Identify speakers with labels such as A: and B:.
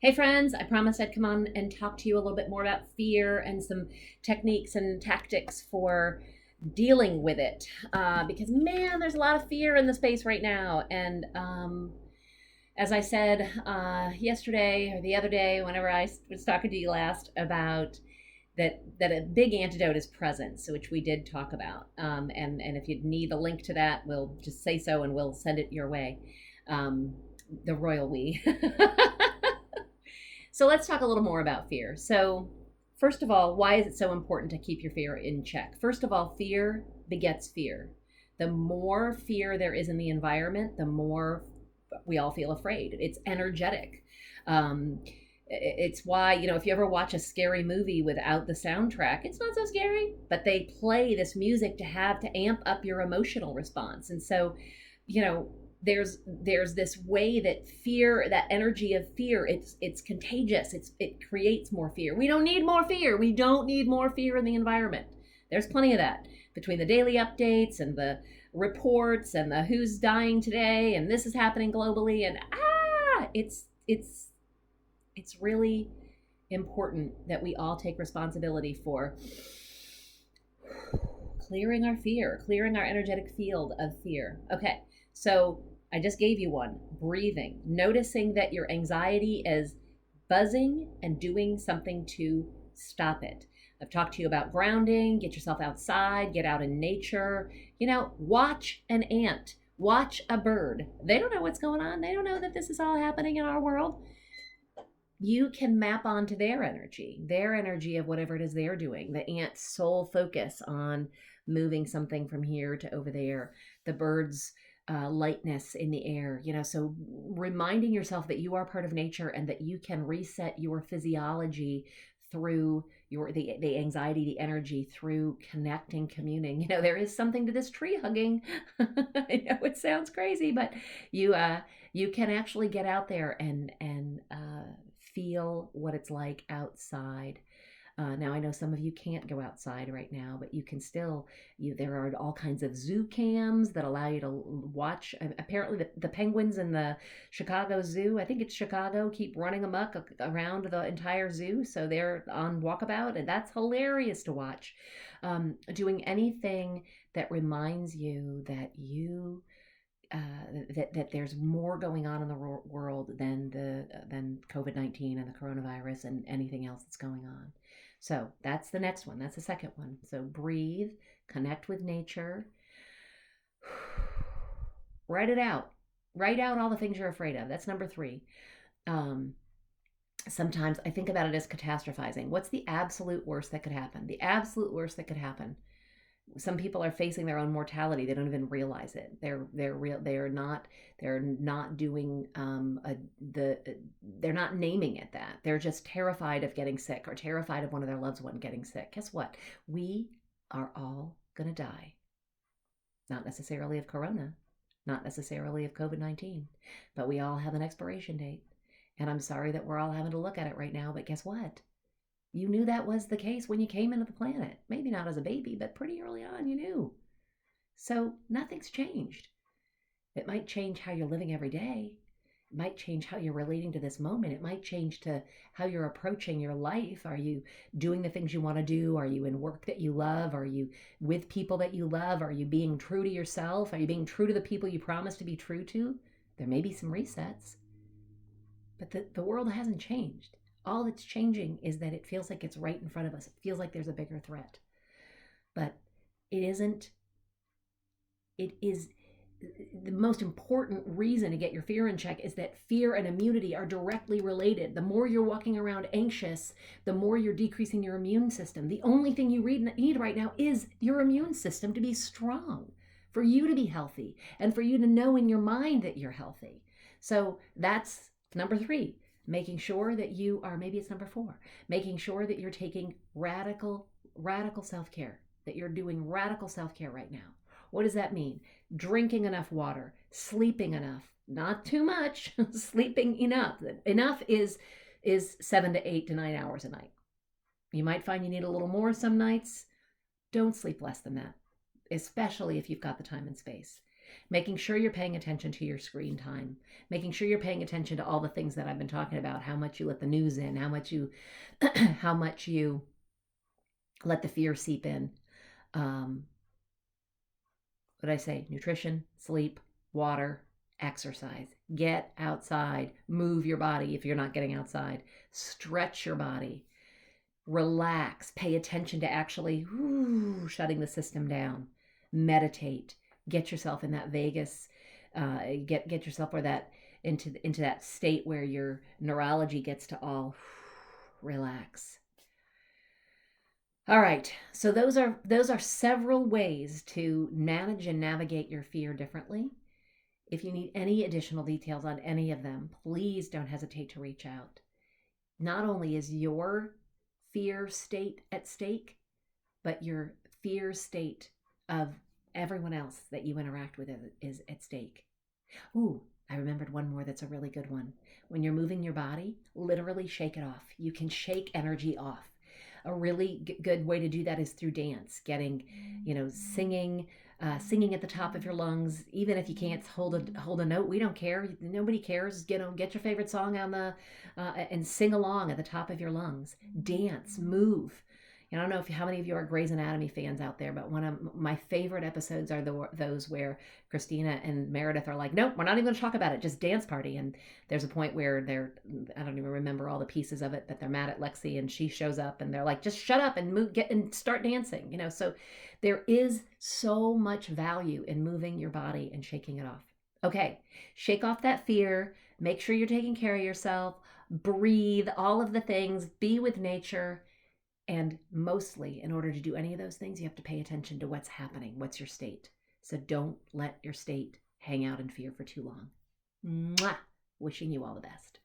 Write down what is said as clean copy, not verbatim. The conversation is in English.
A: Hey friends, I promised I'd come on and talk to you a little bit more about fear and some techniques and tactics for dealing with it. Because man, there's a lot of fear in the space right now. And as I said yesterday or the other day, whenever I was talking to you last about that a big antidote is presence, which we did talk about. And if you need a link to that, we'll just say so and we'll send it your way. Um, the royal we. So let's talk a little more about fear. So, first of all, why is it so important to keep your fear in check? First of all, fear begets fear. The more fear there is in the environment, the more we all feel afraid. It's energetic. Um, it's why, if you ever watch a scary movie without the soundtrack, it's not so scary, but they play this music to amp up your emotional response. And so, you know, there's this way that fear, that energy of fear, it's contagious. It creates more fear. We don't need more fear. We don't need more fear in the environment. There's plenty of that between the daily updates and the reports and the who's dying today and this is happening globally and it's really important that we all take responsibility for clearing our fear, clearing our energetic field of fear. Okay, so I just gave you one. Breathing, noticing that your anxiety is buzzing and doing something to stop it. I've talked to you about grounding, get yourself outside, get out in nature. Watch an ant, watch a bird. They don't know what's going on. They don't know that this is all happening in our world. You can map onto their energy of whatever it is they're doing. The ant's sole focus on moving something from here to over there, the bird's lightness in the air. So reminding yourself that you are part of nature and that you can reset your physiology through the anxiety, the energy, through connecting, communing. There is something to this tree hugging. I know it sounds crazy, but you can actually get out there and feel what it's like outside. Now, I know some of you can't go outside right now, but you can still. There are all kinds of zoo cams that allow you to watch. Apparently, the penguins in the Chicago Zoo, I think it's Chicago, keep running amok around the entire zoo. So they're on walkabout, and that's hilarious to watch. Doing anything that reminds you that that there's more going on in the world than COVID-19 and the coronavirus and anything else that's going on. So that's the next one. That's the second one. So breathe, connect with nature, write it out. Write out all the things you're afraid of. That's number 3. Sometimes I think about it as catastrophizing. What's the absolute worst that could happen? The absolute worst that could happen. Some people are facing their own mortality. They don't even realize it. They're not doing they're not naming it that. They're just terrified of getting sick or terrified of one of their loved ones getting sick. Guess what? We are all gonna die. Not necessarily of corona, not necessarily of COVID-19, but we all have an expiration date. And I'm sorry that we're all having to look at it right now, but guess what? You knew that was the case when you came into the planet. Maybe not as a baby, but pretty early on you knew. So nothing's changed. It might change how you're living every day. It might change how you're relating to this moment. It might change to how you're approaching your life. Are you doing the things you want to do? Are you in work that you love? Are you with people that you love? Are you being true to yourself? Are you being true to the people you promised to be true to? There may be some resets, but the world hasn't changed. All that's changing is that it feels like it's right in front of us. It feels like there's a bigger threat. But it isn't. It is the most important reason to get your fear in check is that fear and immunity are directly related. The more you're walking around anxious, the more you're decreasing your immune system. The only thing you need right now is your immune system to be strong, for you to be healthy, and for you to know in your mind that you're healthy. So that's number 3. Making sure that you are, maybe it's number 4, making sure that you're taking radical self-care, that you're doing radical self-care right now. What does that mean? Drinking enough water, sleeping enough, not too much, sleeping enough. Enough is 7 to 8 to 9 hours a night. You might find you need a little more some nights. Don't sleep less than that, especially if you've got the time and space. Making sure you're paying attention to your screen time, making sure you're paying attention to all the things that I've been talking about, how much you let the news in, how much you how much you let the fear seep in. What did I say? Nutrition, sleep, water, exercise. Get outside, move your body if you're not getting outside, stretch your body, relax, pay attention to actually shutting the system down, meditate, get yourself in that vagus, get yourself where that into that state where your neurology gets to all relax. All right, so those are several ways to manage and navigate your fear differently. If you need any additional details on any of them, please don't hesitate to reach out. Not only is your fear state at stake, but your fear state of everyone else that you interact with is at stake. Ooh, I remembered one more that's a really good one. When you're moving your body, literally shake it off. You can shake energy off. A really good way to do that is through dance, getting, singing, singing at the top of your lungs. Even if you can't hold a note, we don't care. Nobody cares. Get your favorite song on the and sing along at the top of your lungs. Dance, move. I don't know how many of you are Grey's Anatomy fans out there, but one of my favorite episodes are those where Christina and Meredith are like, nope, we're not even going to talk about it, just dance party. And there's a point where I don't even remember all the pieces of it, but they're mad at Lexi and she shows up and they're like, just shut up and get and start dancing. So there is so much value in moving your body and shaking it off. Okay, shake off that fear, make sure you're taking care of yourself, breathe, all of the things, be with nature. And mostly, in order to do any of those things, you have to pay attention to what's happening. What's your state? So don't let your state hang out in fear for too long. Mwah! Wishing you all the best.